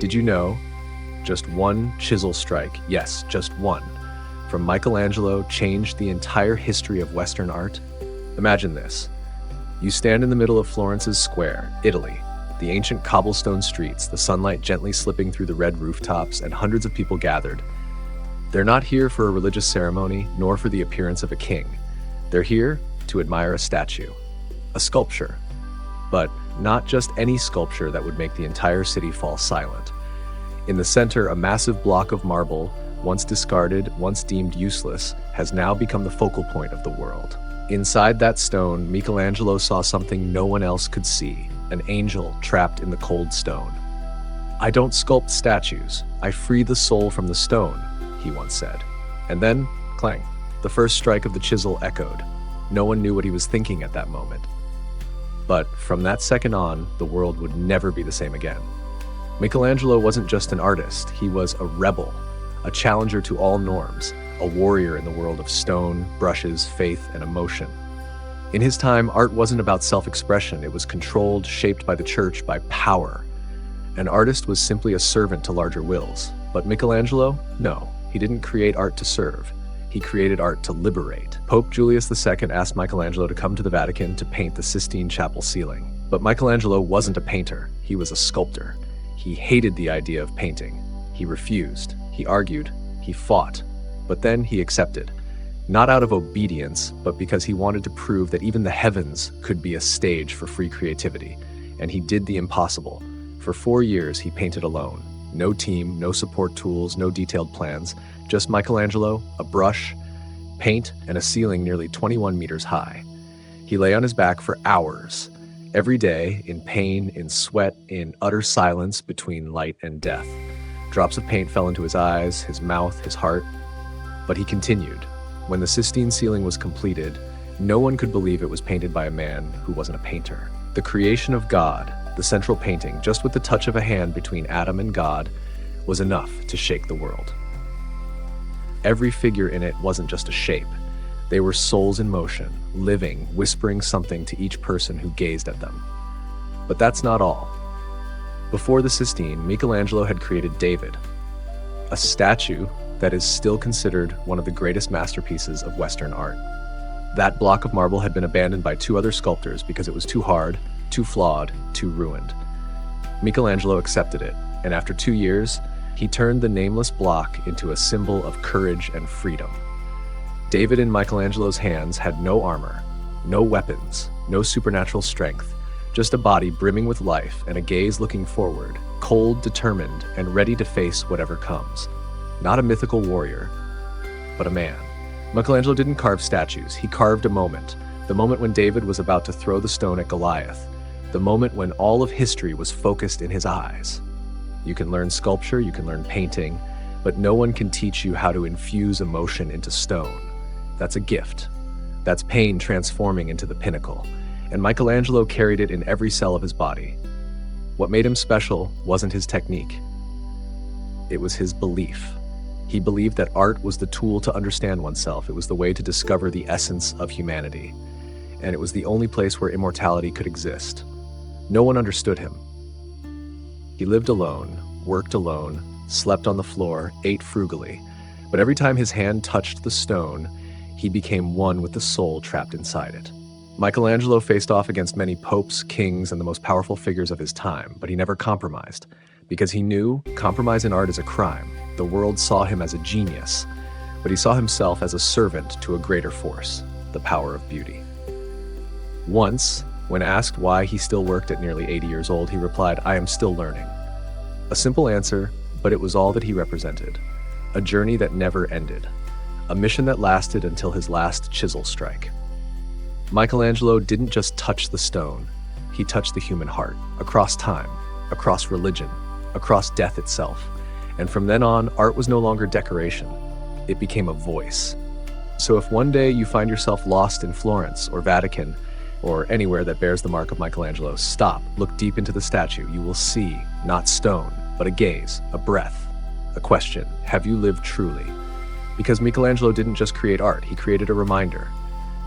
Did you know? Just one chisel strike, yes, just one, from Michelangelo changed the entire history of Western art? Imagine this. You stand in the middle of Florence's square, Italy, the ancient cobblestone streets, the sunlight gently slipping through the red rooftops, and hundreds of people gathered. They're not here for a religious ceremony, nor for the appearance of a king. They're here to admire a statue, a sculpture. But not just any sculpture that would make the entire city fall silent. In the center, a massive block of marble, once discarded, once deemed useless, has now become the focal point of the world. Inside that stone, Michelangelo saw something no one else could see, an angel trapped in the cold stone. "I don't sculpt statues, I free the soul from the stone," he once said. And then, clang, the first strike of the chisel echoed. No one knew what he was thinking at that moment. But from that second on, the world would never be the same again. Michelangelo wasn't just an artist, he was a rebel, a challenger to all norms, a warrior in the world of stone, brushes, faith, and emotion. In his time, art wasn't about self-expression, it was controlled, shaped by the church, by power. An artist was simply a servant to larger wills. But Michelangelo? No, he didn't create art to serve. He created art to liberate. Pope Julius II asked Michelangelo to come to the Vatican to paint the Sistine Chapel ceiling. But Michelangelo wasn't a painter, he was a sculptor. He hated the idea of painting. He refused, he argued, he fought. But then he accepted. Not out of obedience, but because he wanted to prove that even the heavens could be a stage for free creativity. And he did the impossible. For 4 years, he painted alone. No team, no support tools, no detailed plans. Just Michelangelo, a brush, paint, and a ceiling nearly 21 meters high. He lay on his back for hours. Every day, in pain, in sweat, in utter silence between light and death. Drops of paint fell into his eyes, his mouth, his heart. But he continued. When the Sistine ceiling was completed, no one could believe it was painted by a man who wasn't a painter. The creation of God, the central painting, just with the touch of a hand between Adam and God, was enough to shake the world. Every figure in it wasn't just a shape. They were souls in motion, living, whispering something to each person who gazed at them. But that's not all. Before the Sistine, Michelangelo had created David, a statue that is still considered one of the greatest masterpieces of Western art. That block of marble had been abandoned by 2 other sculptors because it was too hard, too flawed, too ruined. Michelangelo accepted it, and after 2 years, he turned the nameless block into a symbol of courage and freedom. David in Michelangelo's hands had no armor, no weapons, no supernatural strength, just a body brimming with life and a gaze looking forward, cold, determined, and ready to face whatever comes. Not a mythical warrior, but a man. Michelangelo didn't carve statues, he carved a moment. The moment when David was about to throw the stone at Goliath. The moment when all of history was focused in his eyes. You can learn sculpture, you can learn painting, but no one can teach you how to infuse emotion into stone. That's a gift. That's pain transforming into the pinnacle. And Michelangelo carried it in every cell of his body. What made him special wasn't his technique. It was his belief. He believed that art was the tool to understand oneself. It was the way to discover the essence of humanity. And it was the only place where immortality could exist. No one understood him. He lived alone, worked alone, slept on the floor, ate frugally. But every time his hand touched the stone, he became one with the soul trapped inside it. Michelangelo faced off against many popes, kings, and the most powerful figures of his time, but he never compromised, because he knew compromise in art is a crime. The world saw him as a genius, but he saw himself as a servant to a greater force, the power of beauty. Once, when asked why he still worked at nearly 80 years old, he replied, "I am still learning." A simple answer, but it was all that he represented. A journey that never ended. A mission that lasted until his last chisel strike. Michelangelo didn't just touch the stone, he touched the human heart, across time, across religion, across death itself. And from then on, art was no longer decoration, it became a voice. So if one day you find yourself lost in Florence or Vatican, or anywhere that bears the mark of Michelangelo, stop, look deep into the statue. You will see, not stone, but a gaze, a breath, a question. Have you lived truly? Because Michelangelo didn't just create art, he created a reminder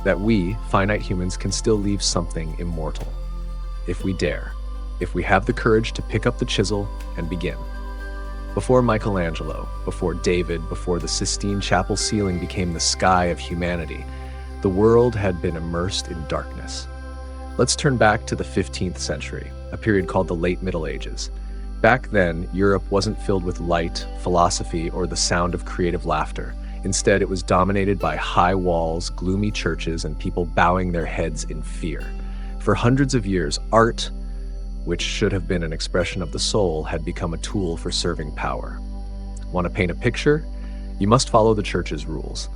that we, finite humans, can still leave something immortal. If we dare, if we have the courage to pick up the chisel and begin. Before Michelangelo, before David, before the Sistine Chapel ceiling became the sky of humanity, the world had been immersed in darkness. Let's turn back to the 15th century, a period called the Late Middle Ages. Back then, Europe wasn't filled with light, philosophy, or the sound of creative laughter. Instead, it was dominated by high walls, gloomy churches, and people bowing their heads in fear. For hundreds of years, art, which should have been an expression of the soul, had become a tool for serving power. Want to paint a picture? You must follow the church's rules.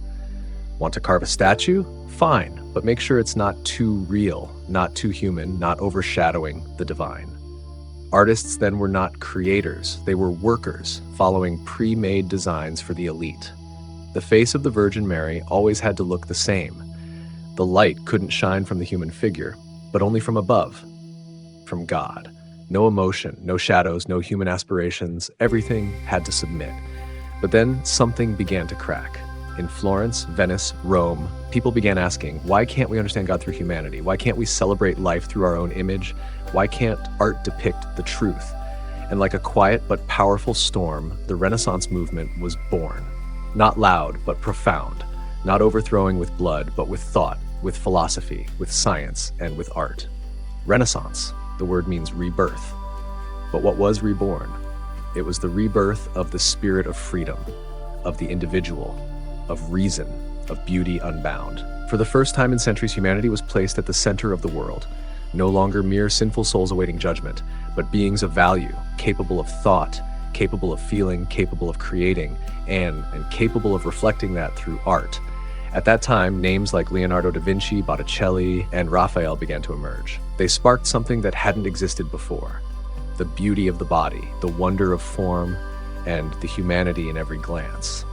Want to carve a statue? Fine, but make sure it's not too real, not too human, not overshadowing the divine. Artists then were not creators, they were workers, following pre-made designs for the elite. The face of the Virgin Mary always had to look the same. The light couldn't shine from the human figure, but only from above, from God. No emotion, no shadows, no human aspirations, everything had to submit. But then something began to crack. In Florence, Venice, Rome, people began asking, why can't we understand God through humanity? Why can't we celebrate life through our own image? Why can't art depict the truth? And like a quiet but powerful storm, the Renaissance movement was born. Not loud, but profound. Not overthrowing with blood, but with thought, with philosophy, with science, and with art. Renaissance, the word means rebirth. But what was reborn? It was the rebirth of the spirit of freedom, of the individual, of reason, of beauty unbound. For the first time in centuries, humanity was placed at the center of the world. No longer mere sinful souls awaiting judgment, but beings of value, capable of thought, capable of feeling, capable of creating, and capable of reflecting that through art. At that time, names like Leonardo da Vinci, Botticelli, and Raphael began to emerge. They sparked something that hadn't existed before: the beauty of the body, the wonder of form, and the humanity in every glance.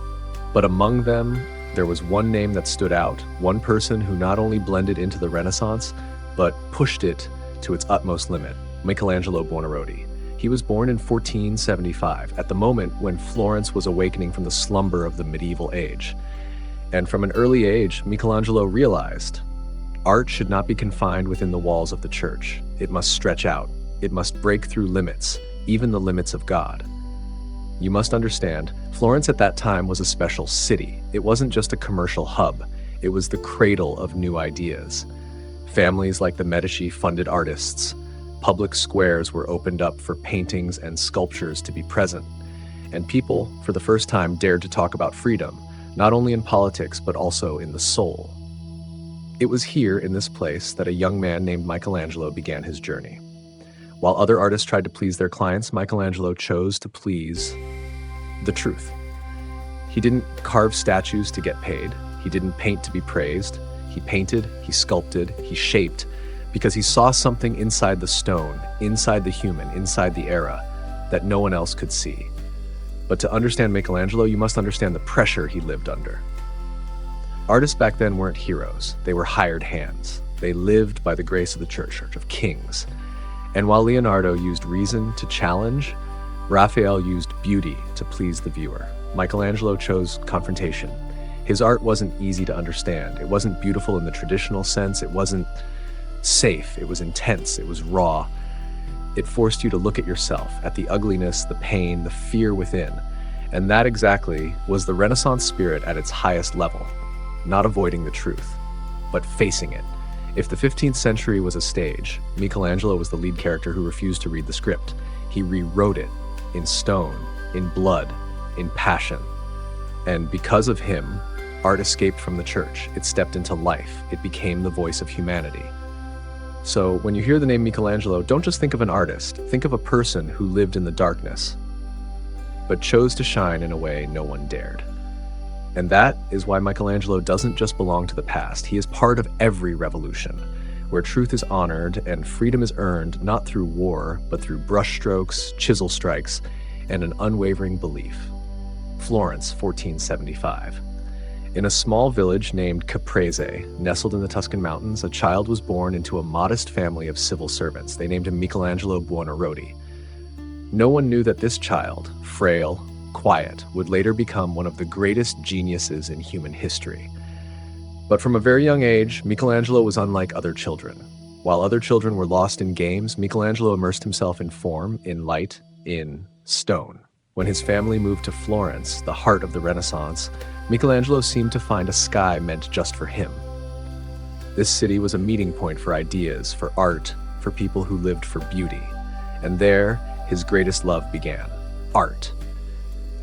But among them, there was one name that stood out, one person who not only blended into the Renaissance, but pushed it to its utmost limit: Michelangelo Buonarroti. He was born in 1475, at the moment when Florence was awakening from the slumber of the medieval age. And from an early age, Michelangelo realized art should not be confined within the walls of the church. It must stretch out. It must break through limits, even the limits of God. You must understand, Florence at that time was a special city. It wasn't just a commercial hub. It was the cradle of new ideas. Families like the Medici funded artists. Public squares were opened up for paintings and sculptures to be present. And people, for the first time, dared to talk about freedom, not only in politics, but also in the soul. It was here, in this place, that a young man named Michelangelo began his journey. While other artists tried to please their clients, Michelangelo chose to please the truth. He didn't carve statues to get paid. He didn't paint to be praised. He painted, he sculpted, he shaped, because he saw something inside the stone, inside the human, inside the era, that no one else could see. But to understand Michelangelo, you must understand the pressure he lived under. Artists back then weren't heroes. They were hired hands. They lived by the grace of the church of kings. And while Leonardo used reason to challenge, Raphael used beauty to please the viewer. Michelangelo chose confrontation. His art wasn't easy to understand. It wasn't beautiful in the traditional sense. It wasn't safe. It was intense. It was raw. It forced you to look at yourself, at the ugliness, the pain, the fear within. And that exactly was the Renaissance spirit at its highest level. Not avoiding the truth, but facing it. If the 15th century was a stage, Michelangelo was the lead character who refused to read the script. He rewrote it in stone, in blood, in passion. And because of him, art escaped from the church. It stepped into life. It became the voice of humanity. So when you hear the name Michelangelo, don't just think of an artist. Think of a person who lived in the darkness, but chose to shine in a way no one dared. And that is why Michelangelo doesn't just belong to the past. He is part of every revolution, where truth is honored and freedom is earned not through war, but through brushstrokes, chisel strikes, and an unwavering belief. Florence, 1475. In a small village named Caprese, nestled in the Tuscan mountains, a child was born into a modest family of civil servants. They named him Michelangelo Buonarroti. No one knew that this child, frail, quiet, would later become one of the greatest geniuses in human history. But from a very young age, Michelangelo was unlike other children. While other children were lost in games, Michelangelo immersed himself in form, in light, in stone. When his family moved to Florence, the heart of the Renaissance, Michelangelo seemed to find a sky meant just for him. This city was a meeting point for ideas, for art, for people who lived for beauty. And there, his greatest love began: art.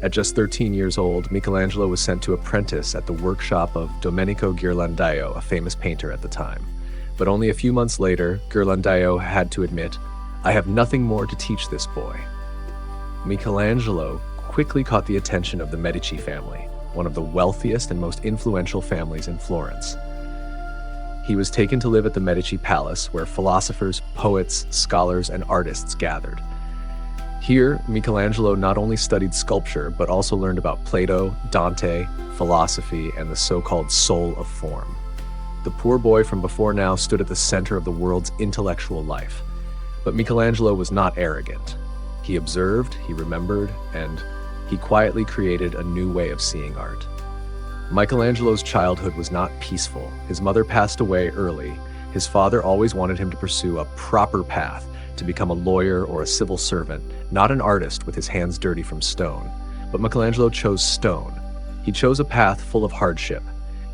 At just 13 years old, Michelangelo was sent to apprentice at the workshop of Domenico Ghirlandaio, a famous painter at the time. But only a few months later, Ghirlandaio had to admit, "I have nothing more to teach this boy." Michelangelo quickly caught the attention of the Medici family, one of the wealthiest and most influential families in Florence. He was taken to live at the Medici Palace, where philosophers, poets, scholars, and artists gathered. Here, Michelangelo not only studied sculpture, but also learned about Plato, Dante, philosophy, and the so-called soul of form. The poor boy from before now stood at the center of the world's intellectual life. But Michelangelo was not arrogant. He observed, he remembered, and he quietly created a new way of seeing art. Michelangelo's childhood was not peaceful. His mother passed away early. His father always wanted him to pursue a proper path, to become a lawyer or a civil servant, not an artist with his hands dirty from stone. But Michelangelo chose stone. He chose a path full of hardship.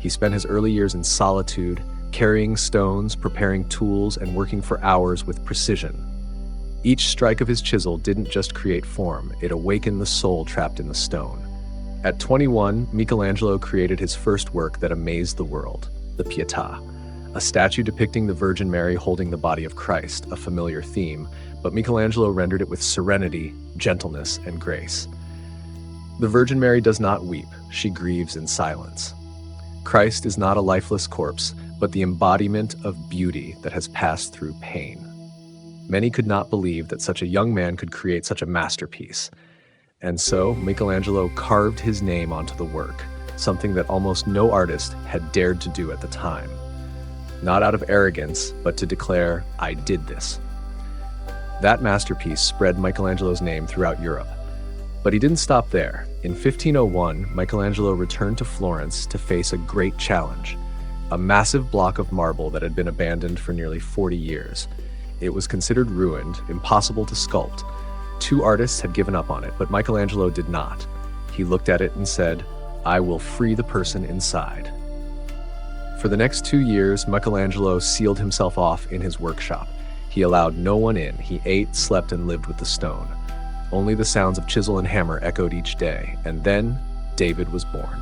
He spent his early years in solitude, carrying stones, preparing tools, and working for hours with precision. Each strike of his chisel didn't just create form, it awakened the soul trapped in the stone. At 21, Michelangelo created his first work that amazed the world, the Pietà, a statue depicting the Virgin Mary holding the body of Christ, a familiar theme, but Michelangelo rendered it with serenity, gentleness, and grace. The Virgin Mary does not weep, she grieves in silence. Christ is not a lifeless corpse, but the embodiment of beauty that has passed through pain. Many could not believe that such a young man could create such a masterpiece. And so, Michelangelo carved his name onto the work, something that almost no artist had dared to do at the time. Not out of arrogance, but to declare, "I did this." That masterpiece spread Michelangelo's name throughout Europe. But he didn't stop there. In 1501, Michelangelo returned to Florence to face a great challenge, a massive block of marble that had been abandoned for nearly 40 years. It was considered ruined, impossible to sculpt. 2 artists had given up on it, but Michelangelo did not. He looked at it and said, "I will free the person inside." For the next 2 years, Michelangelo sealed himself off in his workshop. He allowed no one in. He ate, slept, and lived with the stone. Only the sounds of chisel and hammer echoed each day, and then David was born.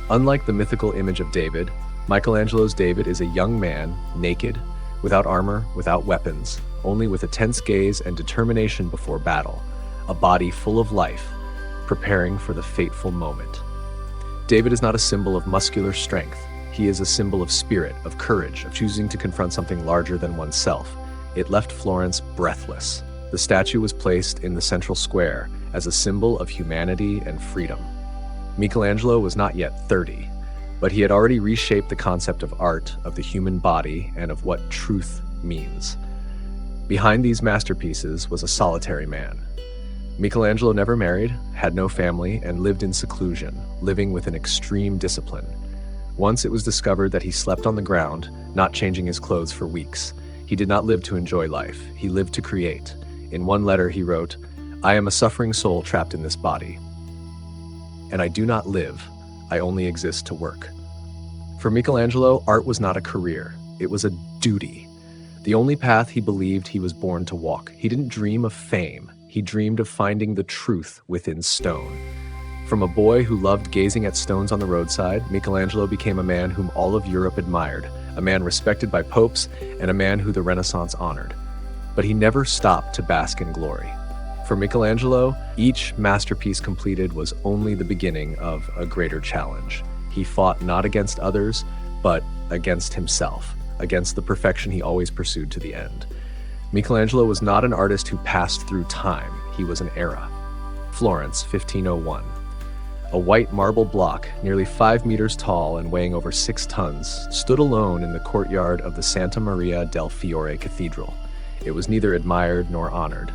Unlike the mythical image of David, Michelangelo's David is a young man, naked, without armor, without weapons, only with a tense gaze and determination before battle, a body full of life, preparing for the fateful moment. David is not a symbol of muscular strength. He is a symbol of spirit, of courage, of choosing to confront something larger than oneself. It left Florence breathless. The statue was placed in the central square as a symbol of humanity and freedom. Michelangelo was not yet 30, but he had already reshaped the concept of art, of the human body, and of what truth means. Behind these masterpieces was a solitary man. Michelangelo never married, had no family, and lived in seclusion, living with an extreme discipline. Once it was discovered that he slept on the ground, not changing his clothes for weeks. He did not live to enjoy life. He lived to create. In one letter he wrote, "I am a suffering soul trapped in this body, and I do not live. I only exist to work." For Michelangelo, art was not a career. It was a duty. The only path he believed he was born to walk. He didn't dream of fame. He dreamed of finding the truth within stone. From a boy who loved gazing at stones on the roadside, Michelangelo became a man whom all of Europe admired, a man respected by popes, and a man who the Renaissance honored. But he never stopped to bask in glory. For Michelangelo, each masterpiece completed was only the beginning of a greater challenge. He fought not against others, but against himself, against the perfection he always pursued to the end. Michelangelo was not an artist who passed through time. He was an era. Florence, 1501. A white marble block, nearly 5 meters tall and weighing over 6 tons, stood alone in the courtyard of the Santa Maria del Fiore Cathedral. It was neither admired nor honored.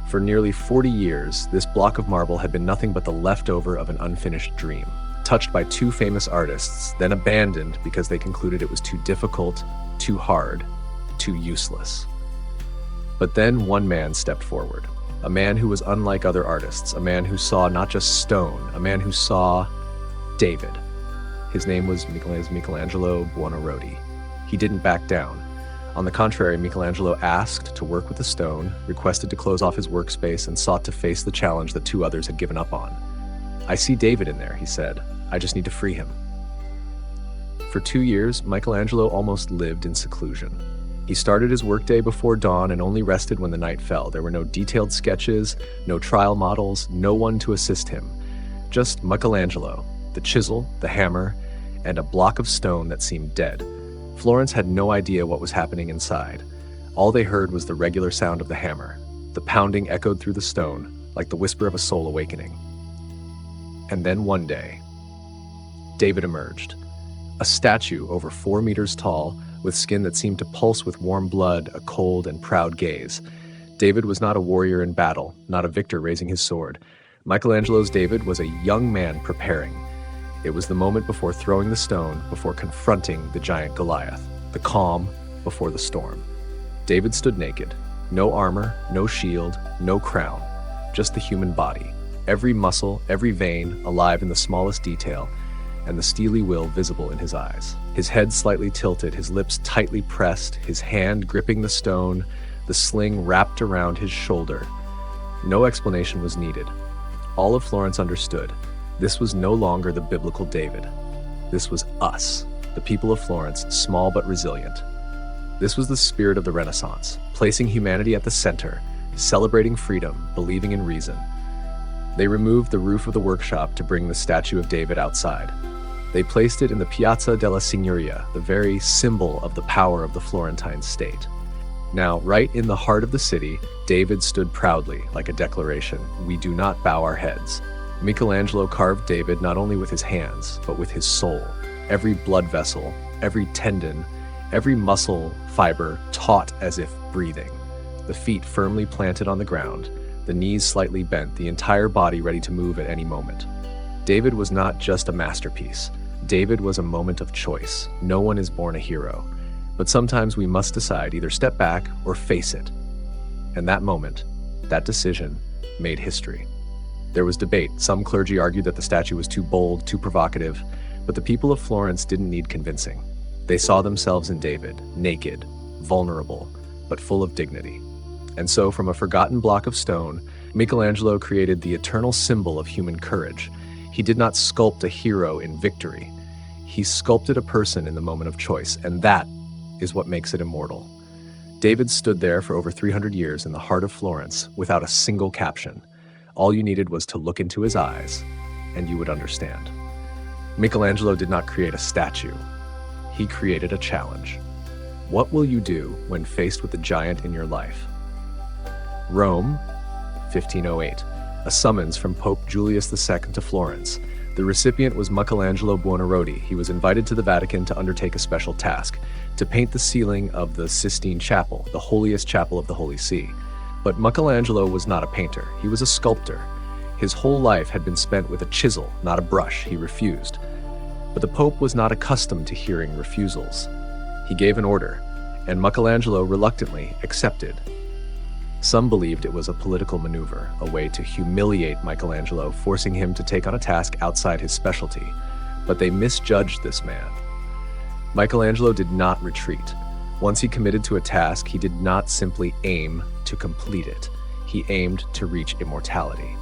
For nearly 40 years, this block of marble had been nothing but the leftover of an unfinished dream, touched by 2 famous artists, then abandoned because they concluded it was too difficult, too hard, too useless. But then one man stepped forward, a man who was unlike other artists, a man who saw not just stone, a man who saw David. His name was Michelangelo Buonarroti. He didn't back down. On the contrary, Michelangelo asked to work with the stone, requested to close off his workspace, and sought to face the challenge that two others had given up on. "I see David in there," he said. "I just need to free him." For 2 years, Michelangelo almost lived in seclusion. He started his workday before dawn and only rested when the night fell. There were no detailed sketches, no trial models, no one to assist him. Just Michelangelo, the chisel, the hammer, and a block of stone that seemed dead. Florence had no idea what was happening inside. All they heard was the regular sound of the hammer. The pounding echoed through the stone, like the whisper of a soul awakening. And then one day, David emerged. A statue over 4 meters tall, with skin that seemed to pulse with warm blood, a cold and proud gaze. David was not a warrior in battle, not a victor raising his sword. Michelangelo's David was a young man preparing. It was the moment before throwing the stone, before confronting the giant Goliath, the calm before the storm. David stood naked. No armor, no shield, no crown, just the human body. Every muscle, every vein, alive in the smallest detail, and the steely will visible in his eyes. His head slightly tilted, his lips tightly pressed, his hand gripping the stone, the sling wrapped around his shoulder. No explanation was needed. All of Florence understood. This was no longer the biblical David. This was us, the people of Florence, small but resilient. This was the spirit of the Renaissance, placing humanity at the center, celebrating freedom, believing in reason. They removed the roof of the workshop to bring the statue of David outside. They placed it in the Piazza della Signoria, the very symbol of the power of the Florentine state. Now, right in the heart of the city, David stood proudly, like a declaration, "We do not bow our heads." Michelangelo carved David not only with his hands, but with his soul. Every blood vessel, every tendon, every muscle fiber taut as if breathing. The feet firmly planted on the ground, the knees slightly bent, the entire body ready to move at any moment. David was not just a masterpiece. David was a moment of choice. No one is born a hero. But sometimes we must decide, either step back or face it. And that moment, that decision, made history. There was debate. Some clergy argued that the statue was too bold, too provocative, but the people of Florence didn't need convincing. They saw themselves in David, naked, vulnerable, but full of dignity. And so, from a forgotten block of stone, Michelangelo created the eternal symbol of human courage. He did not sculpt a hero in victory. He sculpted a person in the moment of choice, and that is what makes it immortal. David stood there for over 300 years in the heart of Florence without a single caption. All you needed was to look into his eyes, and you would understand. Michelangelo did not create a statue. He created a challenge. What will you do when faced with the giant in your life? Rome, 1508. A summons from Pope Julius II to Florence. The recipient was Michelangelo Buonarroti. He was invited to the Vatican to undertake a special task, to paint the ceiling of the Sistine Chapel, the holiest chapel of the Holy See. But Michelangelo was not a painter. He was a sculptor. His whole life had been spent with a chisel, not a brush. He refused. But the Pope was not accustomed to hearing refusals. He gave an order, and Michelangelo reluctantly accepted. Some believed it was a political maneuver, a way to humiliate Michelangelo, forcing him to take on a task outside his specialty. But they misjudged this man. Michelangelo did not retreat. Once he committed to a task, he did not simply aim to complete it. He aimed to reach immortality.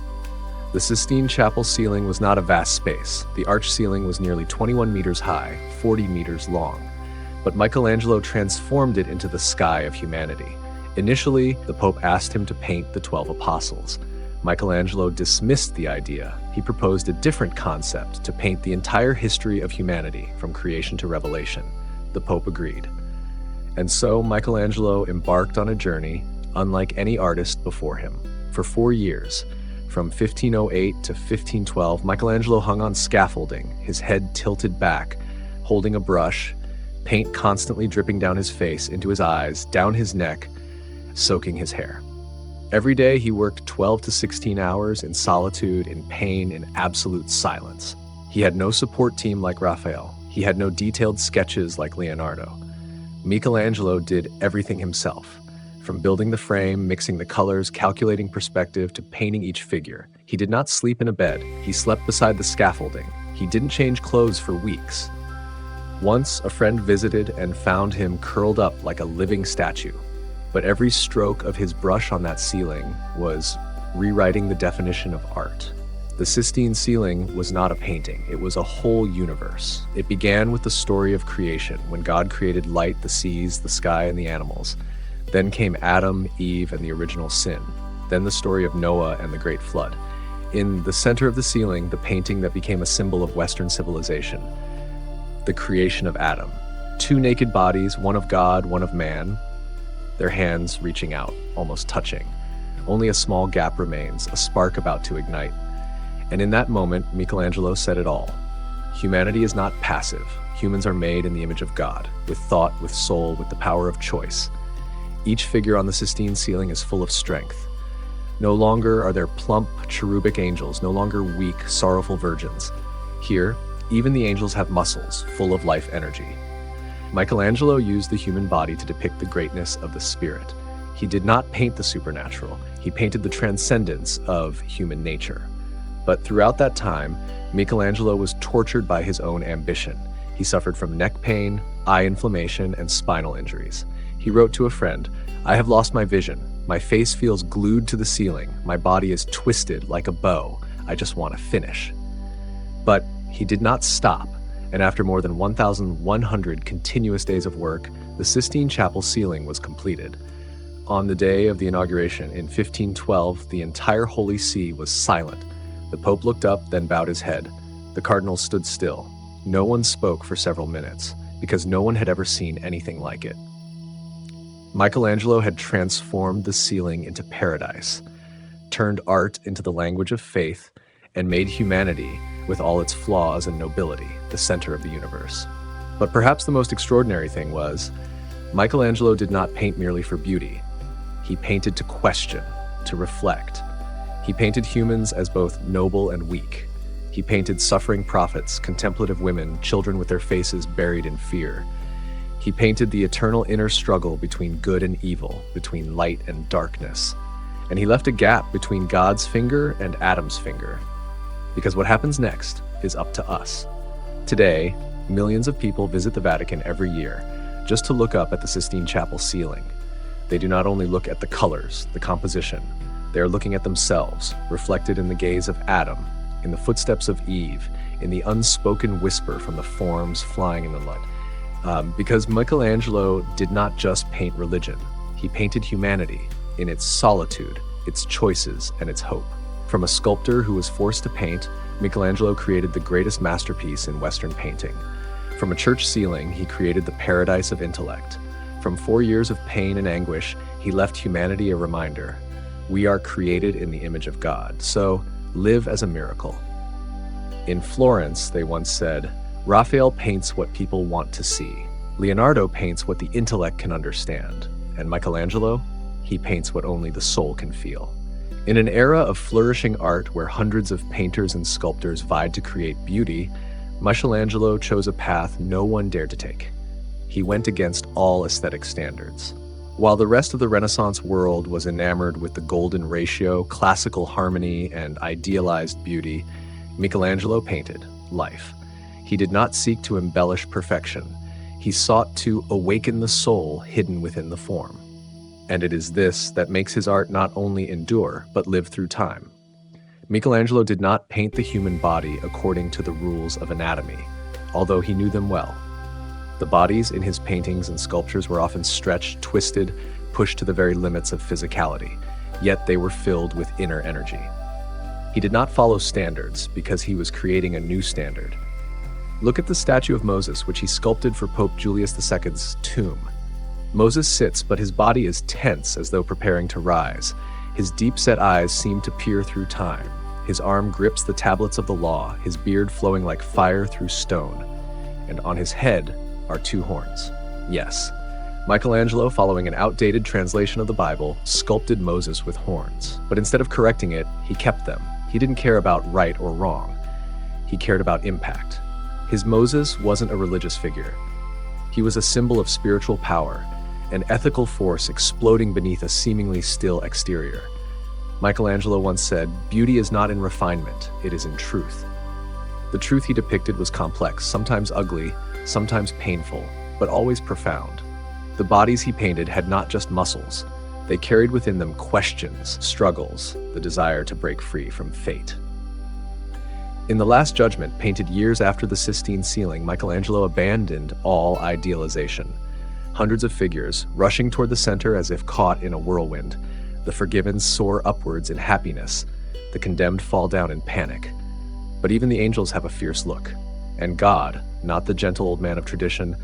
The Sistine Chapel ceiling was not a vast space. The arch ceiling was nearly 21 meters high, 40 meters long. But Michelangelo transformed it into the sky of humanity. Initially, the Pope asked him to paint the 12 apostles. Michelangelo dismissed the idea. He proposed a different concept, to paint the entire history of humanity, from creation to revelation. The Pope agreed. And so Michelangelo embarked on a journey unlike any artist before him. For 4 years, from 1508 to 1512, Michelangelo hung on scaffolding, his head tilted back, holding a brush, paint constantly dripping down his face, into his eyes, down his neck, soaking his hair. Every day he worked 12 to 16 hours in solitude, in pain, in absolute silence. He had no support team like Raphael. He had no detailed sketches like Leonardo. Michelangelo did everything himself. From building the frame, mixing the colors, calculating perspective, to painting each figure. He did not sleep in a bed. He slept beside the scaffolding. He didn't change clothes for weeks. Once, a friend visited and found him curled up like a living statue. But every stroke of his brush on that ceiling was rewriting the definition of art. The Sistine ceiling was not a painting, it was a whole universe. It began with the story of creation, when God created light, the seas, the sky, and the animals. Then came Adam, Eve, and the original sin. Then the story of Noah and the Great Flood. In the center of the ceiling, the painting that became a symbol of Western civilization. The creation of Adam. Two naked bodies, one of God, one of man, their hands reaching out, almost touching. Only a small gap remains, a spark about to ignite. And in that moment, Michelangelo said it all. Humanity is not passive. Humans are made in the image of God, with thought, with soul, with the power of choice. Each figure on the Sistine ceiling is full of strength. No longer are there plump, cherubic angels, no longer weak, sorrowful virgins. Here, even the angels have muscles, full of life energy. Michelangelo used the human body to depict the greatness of the spirit. He did not paint the supernatural. He painted the transcendence of human nature. But throughout that time, Michelangelo was tortured by his own ambition. He suffered from neck pain, eye inflammation, and spinal injuries. He wrote to a friend, "I have lost my vision. My face feels glued to the ceiling. My body is twisted like a bow. I just want to finish." But he did not stop, and after more than 1,100 continuous days of work, the Sistine Chapel ceiling was completed. On the day of the inauguration in 1512, the entire Holy See was silent. The Pope looked up, then bowed his head. The cardinals stood still. No one spoke for several minutes, because no one had ever seen anything like it. Michelangelo had transformed the ceiling into paradise, turned art into the language of faith, and made humanity, with all its flaws and nobility, the center of the universe. But perhaps the most extraordinary thing was, Michelangelo did not paint merely for beauty. He painted to question, to reflect. He painted humans as both noble and weak. He painted suffering prophets, contemplative women, children with their faces buried in fear. He painted the eternal inner struggle between good and evil, between light and darkness. And he left a gap between God's finger and Adam's finger. Because what happens next is up to us. Today, millions of people visit the Vatican every year just to look up at the Sistine Chapel ceiling. They do not only look at the colors, the composition, they are looking at themselves, reflected in the gaze of Adam, in the footsteps of Eve, in the unspoken whisper from the forms flying in the light. Because Michelangelo did not just paint religion, he painted humanity in its solitude, its choices, and its hope. From a sculptor who was forced to paint, Michelangelo created the greatest masterpiece in Western painting. From a church ceiling, he created the paradise of intellect. From 4 years of pain and anguish, he left humanity a reminder. We are created in the image of God, so live as a miracle. In Florence, they once said, Raphael paints what people want to see. Leonardo paints what the intellect can understand. And Michelangelo, he paints what only the soul can feel. In an era of flourishing art where hundreds of painters and sculptors vied to create beauty, Michelangelo chose a path no one dared to take. He went against all aesthetic standards. While the rest of the Renaissance world was enamored with the golden ratio, classical harmony, and idealized beauty, Michelangelo painted life. He did not seek to embellish perfection. He sought to awaken the soul hidden within the form. And it is this that makes his art not only endure, but live through time. Michelangelo did not paint the human body according to the rules of anatomy, although he knew them well. The bodies in his paintings and sculptures were often stretched, twisted, pushed to the very limits of physicality, yet they were filled with inner energy. He did not follow standards because he was creating a new standard. Look at the statue of Moses, which he sculpted for Pope Julius II's tomb. Moses sits, but his body is tense as though preparing to rise. His deep-set eyes seem to peer through time. His arm grips the tablets of the law, his beard flowing like fire through stone. And on his head are 2 horns. Yes, Michelangelo, following an outdated translation of the Bible, sculpted Moses with horns. But instead of correcting it, he kept them. He didn't care about right or wrong. He cared about impact. His Moses wasn't a religious figure. He was a symbol of spiritual power, an ethical force exploding beneath a seemingly still exterior. Michelangelo once said, "Beauty is not in refinement, it is in truth." The truth he depicted was complex, sometimes ugly, sometimes painful, but always profound. The bodies he painted had not just muscles. They carried within them questions, struggles, the desire to break free from fate. In The Last Judgment, painted years after the Sistine ceiling, Michelangelo abandoned all idealization. Hundreds of figures, rushing toward the center as if caught in a whirlwind. The forgiven soar upwards in happiness. The condemned fall down in panic. But even the angels have a fierce look. And God, not the gentle old man of tradition,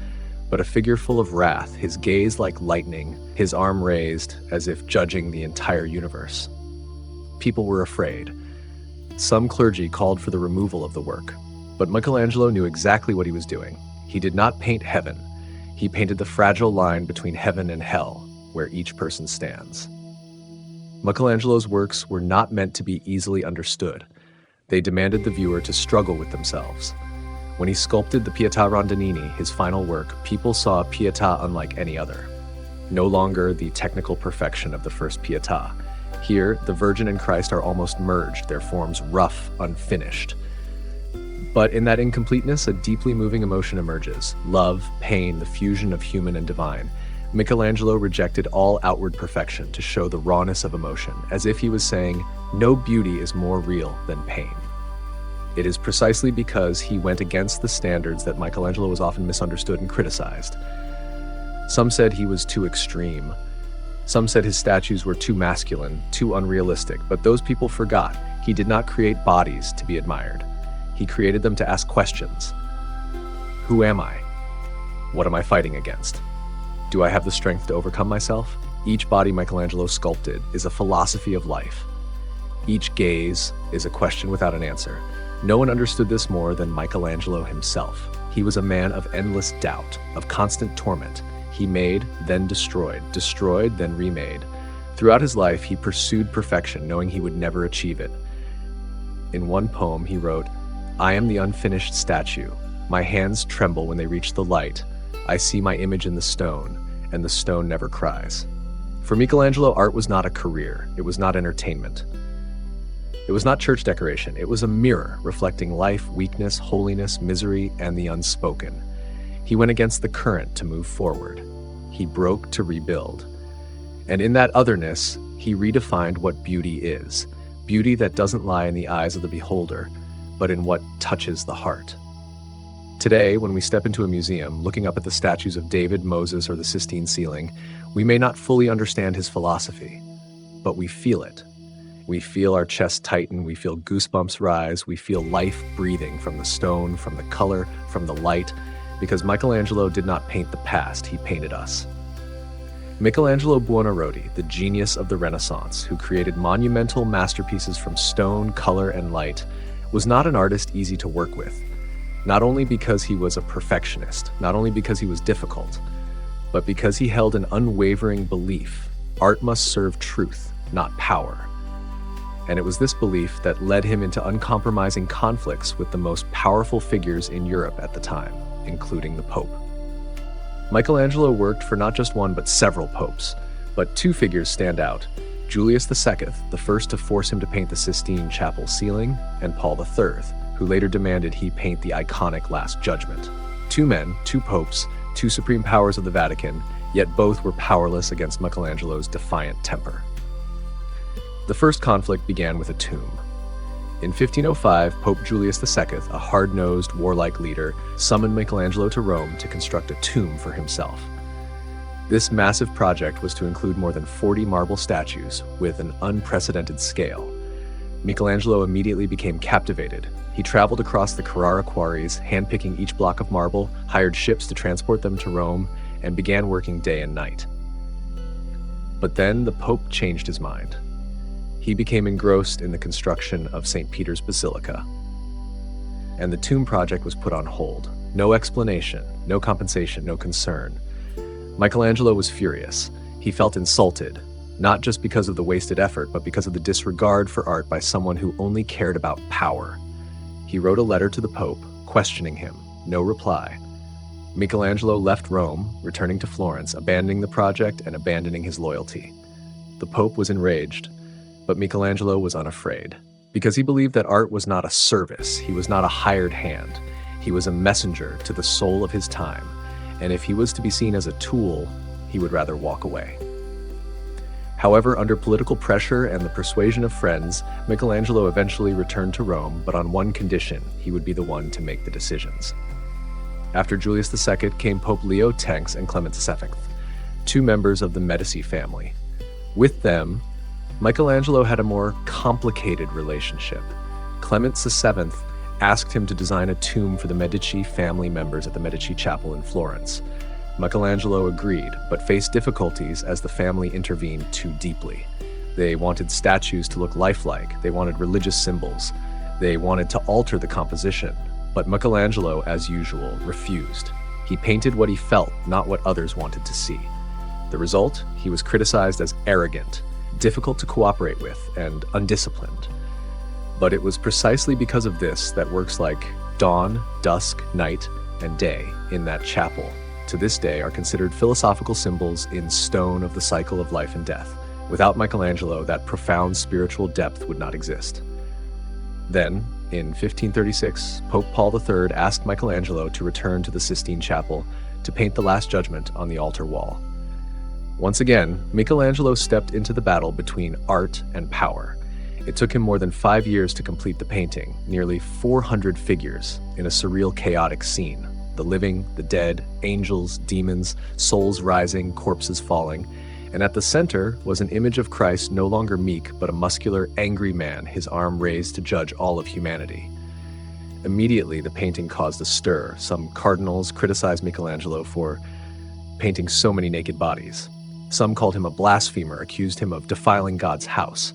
but a figure full of wrath, his gaze like lightning, his arm raised as if judging the entire universe. People were afraid. Some clergy called for the removal of the work. But Michelangelo knew exactly what he was doing. He did not paint heaven. He painted the fragile line between heaven and hell, where each person stands. Michelangelo's works were not meant to be easily understood. They demanded the viewer to struggle with themselves. When he sculpted the Pietà Rondinini, his final work, people saw a Pietà unlike any other. No longer the technical perfection of the first Pietà. Here, the Virgin and Christ are almost merged, their forms rough, unfinished. But in that incompleteness, a deeply moving emotion emerges. Love, pain, the fusion of human and divine. Michelangelo rejected all outward perfection to show the rawness of emotion, as if he was saying, no beauty is more real than pain. It is precisely because he went against the standards that Michelangelo was often misunderstood and criticized. Some said he was too extreme. Some said his statues were too masculine, too unrealistic, but those people forgot he did not create bodies to be admired. He created them to ask questions. Who am I? What am I fighting against? Do I have the strength to overcome myself? Each body Michelangelo sculpted is a philosophy of life. Each gaze is a question without an answer. No one understood this more than Michelangelo himself. He was a man of endless doubt, of constant torment. He made, then destroyed, then remade. Throughout his life, he pursued perfection, knowing he would never achieve it. In one poem, he wrote, "I am the unfinished statue. My hands tremble when they reach the light. I see my image in the stone, and the stone never cries." For Michelangelo, art was not a career. It was not entertainment. It was not church decoration. It was a mirror reflecting life, weakness, holiness, misery, and the unspoken. He went against the current to move forward. He broke to rebuild. And in that otherness, he redefined what beauty is. Beauty that doesn't lie in the eyes of the beholder, but in what touches the heart. Today, when we step into a museum, looking up at the statues of David, Moses, or the Sistine ceiling, we may not fully understand his philosophy, but we feel it. We feel our chest tighten, we feel goosebumps rise, we feel life breathing from the stone, from the color, from the light, because Michelangelo did not paint the past, he painted us. Michelangelo Buonarroti, the genius of the Renaissance, who created monumental masterpieces from stone, color, and light, was not an artist easy to work with. Not only because he was a perfectionist, not only because he was difficult, but because he held an unwavering belief. Art must serve truth, not power. And it was this belief that led him into uncompromising conflicts with the most powerful figures in Europe at the time, including the Pope. Michelangelo worked for not just one but several popes, but two figures stand out: Julius II, the first to force him to paint the Sistine Chapel ceiling, and Paul III, who later demanded he paint the iconic Last Judgment. Two men, two popes, two supreme powers of the Vatican, yet both were powerless against Michelangelo's defiant temper. The first conflict began with a tomb. In 1505, Pope Julius II, a hard-nosed, warlike leader, summoned Michelangelo to Rome to construct a tomb for himself. This massive project was to include more than 40 marble statues with an unprecedented scale. Michelangelo immediately became captivated. He traveled across the Carrara quarries, handpicking each block of marble, hired ships to transport them to Rome, and began working day and night. But then the Pope changed his mind. He became engrossed in the construction of St. Peter's Basilica. And the tomb project was put on hold. No explanation, no compensation, no concern. Michelangelo was furious. He felt insulted, not just because of the wasted effort, but because of the disregard for art by someone who only cared about power. He wrote a letter to the Pope, questioning him. No reply. Michelangelo left Rome, returning to Florence, abandoning the project and abandoning his loyalty. The Pope was enraged, but Michelangelo was unafraid, because he believed that art was not a service, he was not a hired hand, he was a messenger to the soul of his time, and if he was to be seen as a tool, he would rather walk away. However, under political pressure and the persuasion of friends, Michelangelo eventually returned to Rome, but on one condition: he would be the one to make the decisions. After Julius II came Pope Leo X and Clement VII, two members of the Medici family. With them, Michelangelo had a more complicated relationship. Clement VII asked him to design a tomb for the Medici family members at the Medici Chapel in Florence. Michelangelo agreed, but faced difficulties as the family intervened too deeply. They wanted statues to look lifelike, they wanted religious symbols, they wanted to alter the composition, but Michelangelo, as usual, refused. He painted what he felt, not what others wanted to see. The result? He was criticized as arrogant, difficult to cooperate with, and undisciplined. But it was precisely because of this that works like Dawn, Dusk, Night, and Day in that chapel to this day are considered philosophical symbols in stone of the cycle of life and death. Without Michelangelo, that profound spiritual depth would not exist. Then, in 1536, Pope Paul III asked Michelangelo to return to the Sistine Chapel to paint the Last Judgment on the altar wall. Once again, Michelangelo stepped into the battle between art and power. It took him more than 5 years to complete the painting, nearly 400 figures in a surreal, chaotic scene. The living, the dead, angels, demons, souls rising, corpses falling. And at the center was an image of Christ no longer meek, but a muscular, angry man, his arm raised to judge all of humanity. Immediately, the painting caused a stir. Some cardinals criticized Michelangelo for painting so many naked bodies. Some called him a blasphemer, accused him of defiling God's house.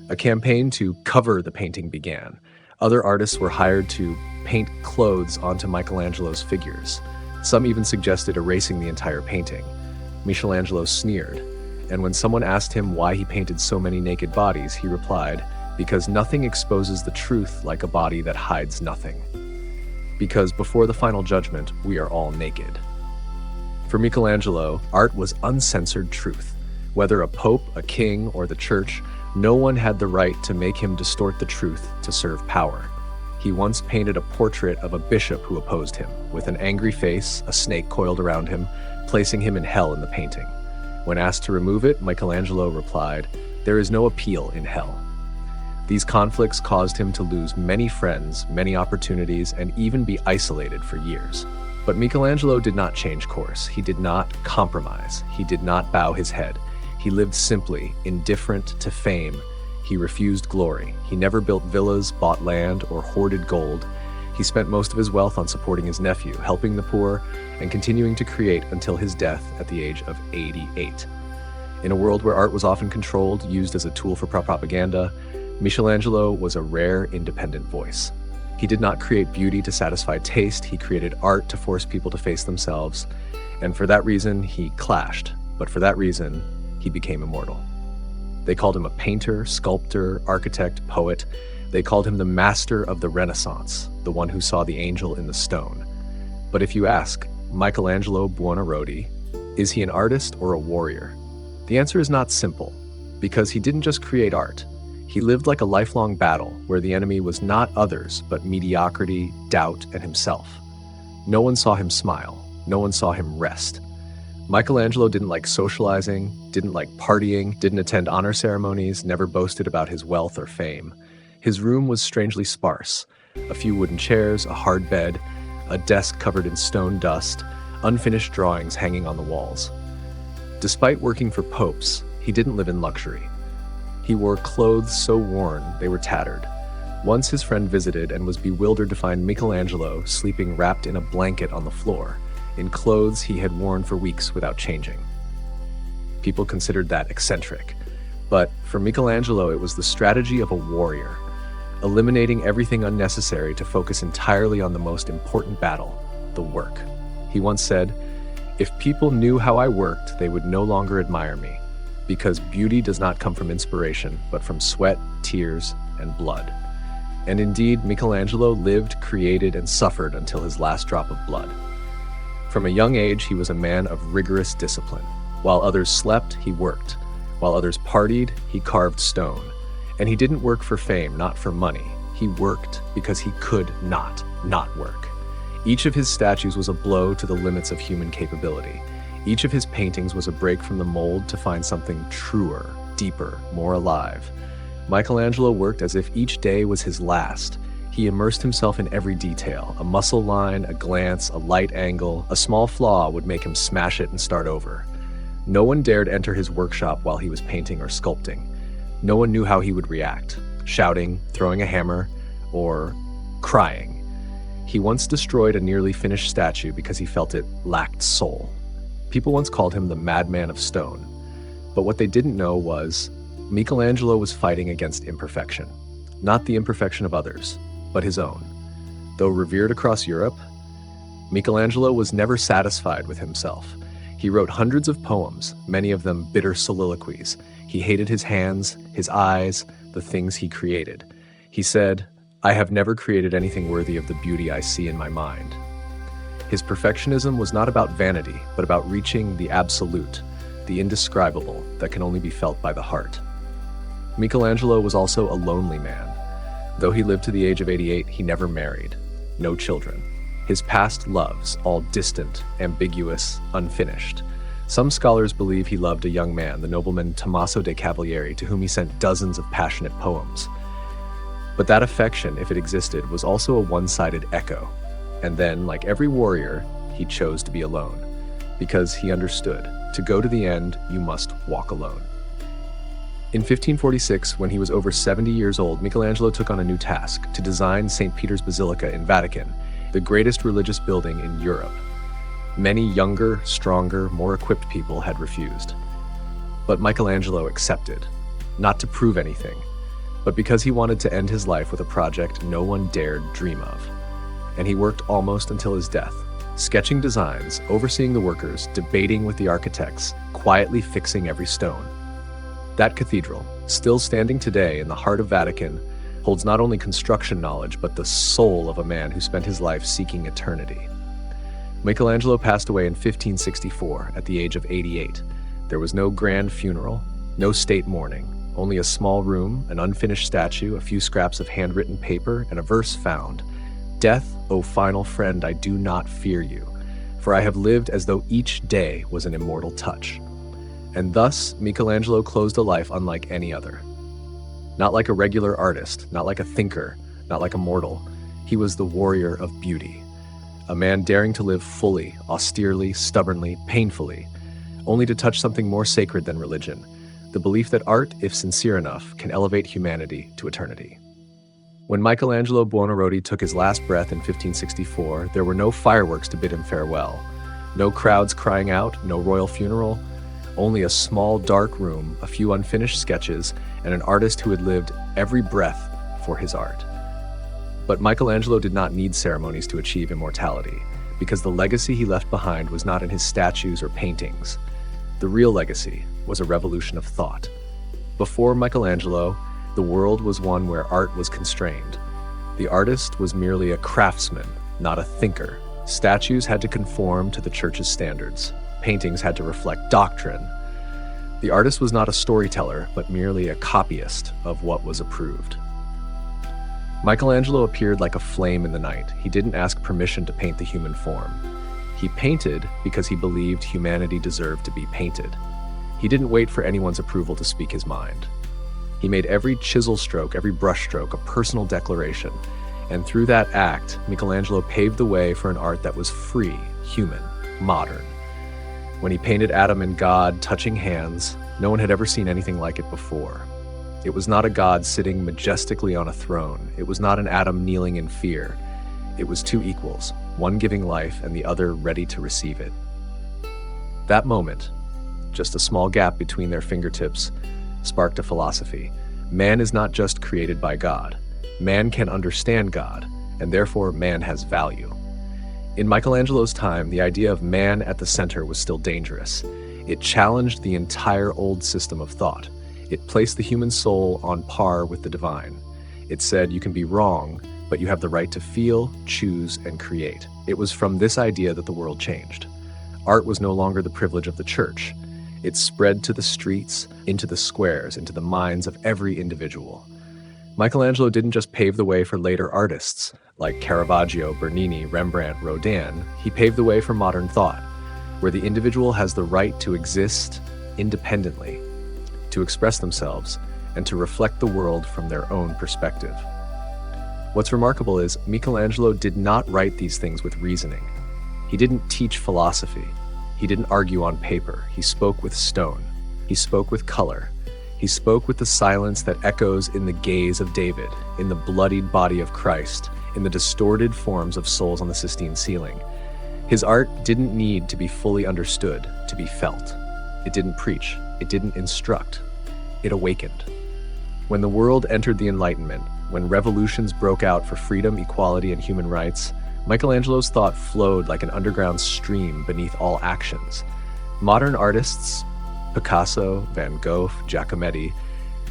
A campaign to cover the painting began. Other artists were hired to paint clothes onto Michelangelo's figures. Some even suggested erasing the entire painting. Michelangelo sneered, and when someone asked him why he painted so many naked bodies, he replied, "Because nothing exposes the truth like a body that hides nothing. Because before the final judgment, we are all naked." For Michelangelo, art was uncensored truth. Whether a pope, a king, or the church, no one had the right to make him distort the truth to serve power. He once painted a portrait of a bishop who opposed him, with an angry face, a snake coiled around him, placing him in hell in the painting. When asked to remove it, Michelangelo replied, "There is no appeal in hell." These conflicts caused him to lose many friends, many opportunities, and even be isolated for years. But Michelangelo did not change course. He did not compromise. He did not bow his head. He lived simply, indifferent to fame. He refused glory. He never built villas, bought land, or hoarded gold. He spent most of his wealth on supporting his nephew, helping the poor, and continuing to create until his death at the age of 88. In a world where art was often controlled, used as a tool for propaganda, Michelangelo was a rare, independent voice. He did not create beauty to satisfy taste. He created art to force people to face themselves. And for that reason, he clashed. But for that reason, he became immortal. They called him a painter, sculptor, architect, poet. They called him the master of the Renaissance, the one who saw the angel in the stone. But if you ask Michelangelo Buonarroti, is he an artist or a warrior? The answer is not simple, because he didn't just create art. He lived like a lifelong battle where the enemy was not others, but mediocrity, doubt, and himself. No one saw him smile. No one saw him rest. Michelangelo didn't like socializing, didn't like partying, didn't attend honor ceremonies, never boasted about his wealth or fame. His room was strangely sparse. A few wooden chairs, a hard bed, a desk covered in stone dust, unfinished drawings hanging on the walls. Despite working for popes, he didn't live in luxury. He wore clothes so worn they were tattered. Once his friend visited and was bewildered to find Michelangelo sleeping wrapped in a blanket on the floor, in clothes he had worn for weeks without changing. People considered that eccentric, but for Michelangelo it was the strategy of a warrior, eliminating everything unnecessary to focus entirely on the most important battle, the work. He once said, "If people knew how I worked, they would no longer admire me, because beauty does not come from inspiration, but from sweat, tears, and blood." And indeed, Michelangelo lived, created, and suffered until his last drop of blood. From a young age, he was a man of rigorous discipline. While others slept, he worked. While others partied, he carved stone. And he didn't work for fame, not for money. He worked because he could not work. Each of his statues was a blow to the limits of human capability. Each of his paintings was a break from the mold to find something truer, deeper, more alive. Michelangelo worked as if each day was his last. He immersed himself in every detail. A muscle line, a glance, a light angle, a small flaw would make him smash it and start over. No one dared enter his workshop while he was painting or sculpting. No one knew how he would react, shouting, throwing a hammer, or crying. He once destroyed a nearly finished statue because he felt it lacked soul. People once called him the madman of stone. But what they didn't know was Michelangelo was fighting against imperfection. Not the imperfection of others, but his own. Though revered across Europe, Michelangelo was never satisfied with himself. He wrote hundreds of poems, many of them bitter soliloquies. He hated his hands, his eyes, the things he created. He said, "I have never created anything worthy of the beauty I see in my mind." His perfectionism was not about vanity, but about reaching the absolute, the indescribable that can only be felt by the heart. Michelangelo was also a lonely man. Though he lived to the age of 88, he never married. No children. His past loves, all distant, ambiguous, unfinished. Some scholars believe he loved a young man, the nobleman Tommaso de' Cavalieri, to whom he sent dozens of passionate poems. But that affection, if it existed, was also a one-sided echo. And then, like every warrior, he chose to be alone. Because he understood, to go to the end, you must walk alone. In 1546, when he was over 70 years old, Michelangelo took on a new task, to design St. Peter's Basilica in Vatican, the greatest religious building in Europe. Many younger, stronger, more equipped people had refused. But Michelangelo accepted, not to prove anything, but because he wanted to end his life with a project no one dared dream of. And he worked almost until his death, sketching designs, overseeing the workers, debating with the architects, quietly fixing every stone. That cathedral, still standing today in the heart of Vatican, holds not only construction knowledge, but the soul of a man who spent his life seeking eternity. Michelangelo passed away in 1564 at the age of 88. There was no grand funeral, no state mourning, only a small room, an unfinished statue, a few scraps of handwritten paper, and a verse found. "Death, O final friend, I do not fear you, for I have lived as though each day was an immortal touch." And thus, Michelangelo closed a life unlike any other. Not like a regular artist, not like a thinker, not like a mortal. He was the warrior of beauty. A man daring to live fully, austerely, stubbornly, painfully, only to touch something more sacred than religion, the belief that art, if sincere enough, can elevate humanity to eternity. When Michelangelo Buonarroti took his last breath in 1564, there were no fireworks to bid him farewell. No crowds crying out, no royal funeral, only a small dark room, a few unfinished sketches, and an artist who had lived every breath for his art. But Michelangelo did not need ceremonies to achieve immortality, because the legacy he left behind was not in his statues or paintings. The real legacy was a revolution of thought. Before Michelangelo, the world was one where art was constrained. The artist was merely a craftsman, not a thinker. Statues had to conform to the church's standards. Paintings had to reflect doctrine. The artist was not a storyteller, but merely a copyist of what was approved. Michelangelo appeared like a flame in the night. He didn't ask permission to paint the human form. He painted because he believed humanity deserved to be painted. He didn't wait for anyone's approval to speak his mind. He made every chisel stroke, every brush stroke, a personal declaration. And through that act, Michelangelo paved the way for an art that was free, human, modern. When he painted Adam and God touching hands, no one had ever seen anything like it before. It was not a God sitting majestically on a throne. It was not an Adam kneeling in fear. It was two equals, one giving life and the other ready to receive it. That moment, just a small gap between their fingertips, sparked a philosophy. Man is not just created by God. Man can understand God, and therefore man has value. In Michelangelo's time, the idea of man at the center was still dangerous. It challenged the entire old system of thought. It placed the human soul on par with the divine. It said you can be wrong, but you have the right to feel, choose, and create. It was from this idea that the world changed. Art was no longer the privilege of the church. It spread to the streets, into the squares, into the minds of every individual. Michelangelo didn't just pave the way for later artists like Caravaggio, Bernini, Rembrandt, Rodin. He paved the way for modern thought, where the individual has the right to exist independently, to express themselves, and to reflect the world from their own perspective. What's remarkable is Michelangelo did not write these things with reasoning. He didn't teach philosophy. He didn't argue on paper. He spoke with stone. He spoke with color. He spoke with the silence that echoes in the gaze of David, in the bloodied body of Christ, in the distorted forms of souls on the Sistine ceiling. His art didn't need to be fully understood to be felt. It didn't preach. It didn't instruct. It awakened. When the world entered the Enlightenment, when revolutions broke out for freedom, equality, and human rights, Michelangelo's thought flowed like an underground stream beneath all actions. Modern artists, Picasso, Van Gogh, Giacometti,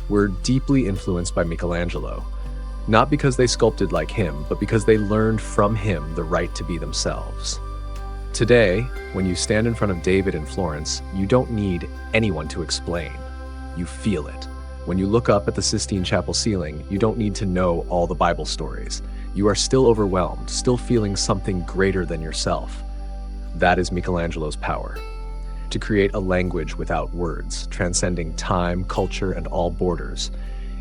were deeply influenced by Michelangelo, not because they sculpted like him, but because they learned from him the right to be themselves. Today, when you stand in front of David in Florence, you don't need anyone to explain. You feel it. When you look up at the Sistine Chapel ceiling, you don't need to know all the Bible stories. You are still overwhelmed, still feeling something greater than yourself. That is Michelangelo's power. To create a language without words, transcending time, culture, and all borders.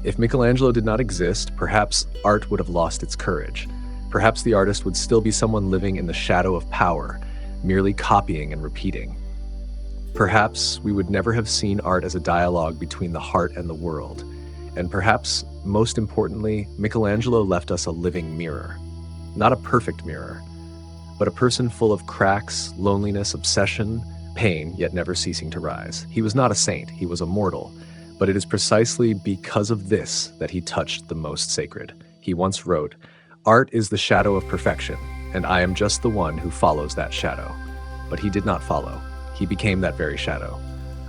If Michelangelo did not exist, perhaps art would have lost its courage. Perhaps the artist would still be someone living in the shadow of power, merely copying and repeating. Perhaps we would never have seen art as a dialogue between the heart and the world. And perhaps, most importantly, Michelangelo left us a living mirror. Not a perfect mirror, but a person full of cracks, loneliness, obsession, pain, yet never ceasing to rise. He was not a saint, he was a mortal, but it is precisely because of this that he touched the most sacred. He once wrote, "Art is the shadow of perfection, and I am just the one who follows that shadow." But he did not follow. He became that very shadow,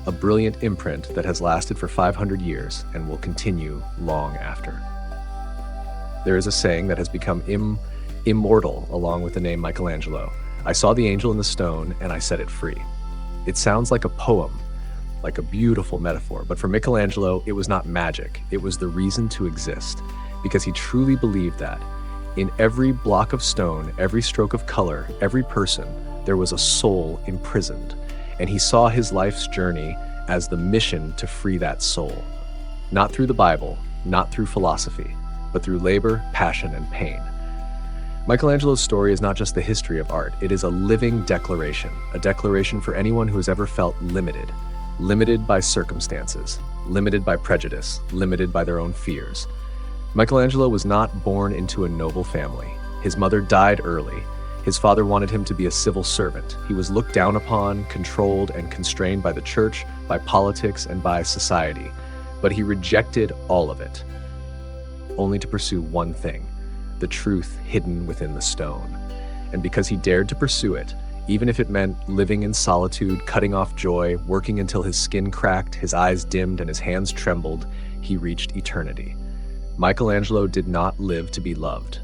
a brilliant imprint that has lasted for 500 years and will continue long after. There is a saying that has become immortal along with the name Michelangelo. I saw the angel in the stone and I set it free. It sounds like a poem, like a beautiful metaphor, but for Michelangelo, it was not magic. It was the reason to exist, because he truly believed that in every block of stone, every stroke of color, every person, there was a soul imprisoned, and he saw his life's journey as the mission to free that soul. Not through the Bible, not through philosophy, but through labor, passion, and pain. Michelangelo's story is not just the history of art, it is a living declaration, a declaration for anyone who has ever felt limited, limited by circumstances, limited by prejudice, limited by their own fears. Michelangelo was not born into a noble family. His mother died early. His father wanted him to be a civil servant. He was looked down upon, controlled, and constrained by the church, by politics, and by society. But he rejected all of it, only to pursue one thing: the truth hidden within the stone. And because he dared to pursue it, even if it meant living in solitude, cutting off joy, working until his skin cracked, his eyes dimmed, and his hands trembled, he reached eternity. Michelangelo did not live to be loved.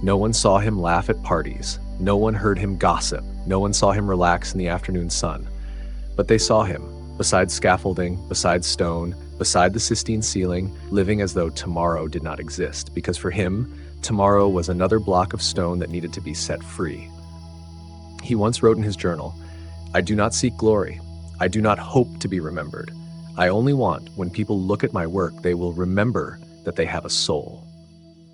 No one saw him laugh at parties. No one heard him gossip. No one saw him relax in the afternoon sun. But they saw him, beside scaffolding, beside stone, beside the Sistine ceiling, living as though tomorrow did not exist, because for him, tomorrow was another block of stone that needed to be set free. He once wrote in his journal, "I do not seek glory. I do not hope to be remembered. I only want, when people look at my work, they will remember that they have a soul."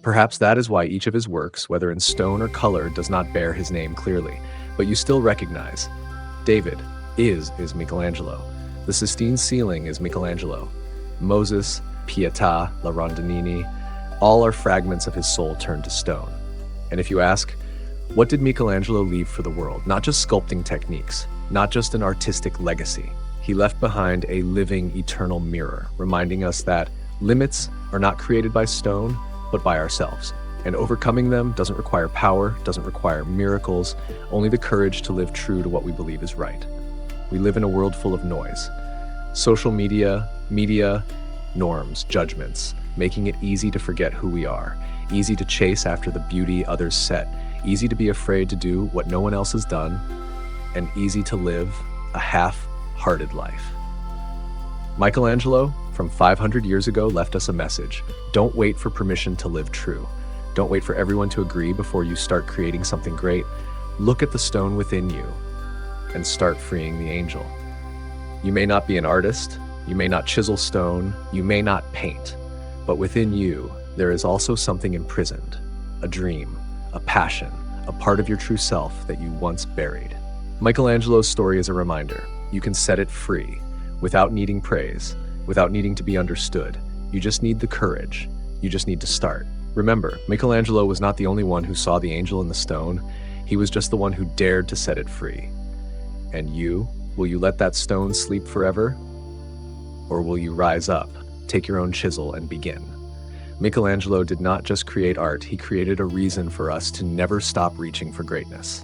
Perhaps that is why each of his works, whether in stone or color, does not bear his name clearly, but you still recognize, David is Michelangelo. The Sistine ceiling is Michelangelo. Moses, Pietà, La Rondinini, all are fragments of his soul turned to stone. And if you ask, what did Michelangelo leave for the world? Not just sculpting techniques, not just an artistic legacy. He left behind a living, eternal mirror, reminding us that limits are not created by stone, but by ourselves. And overcoming them doesn't require power, doesn't require miracles, only the courage to live true to what we believe is right. We live in a world full of noise. Social media, norms, judgments. making it easy to forget who we are, easy to chase after the beauty others set, easy to be afraid to do what no one else has done, and easy to live a half-hearted life. Michelangelo, from 500 years ago, left us a message. Don't wait for permission to live true. Don't wait for everyone to agree before you start creating something great. Look at the stone within you and start freeing the angel. You may not be an artist, you may not chisel stone, you may not paint, but within you, there is also something imprisoned, a dream, a passion, a part of your true self that you once buried. Michelangelo's story is a reminder. You can set it free, without needing praise, without needing to be understood. You just need the courage. You just need to start. Remember, Michelangelo was not the only one who saw the angel in the stone. He was just the one who dared to set it free. And you, will you let that stone sleep forever? Or will you rise up, take your own chisel, and begin? Michelangelo did not just create art, he created a reason for us to never stop reaching for greatness.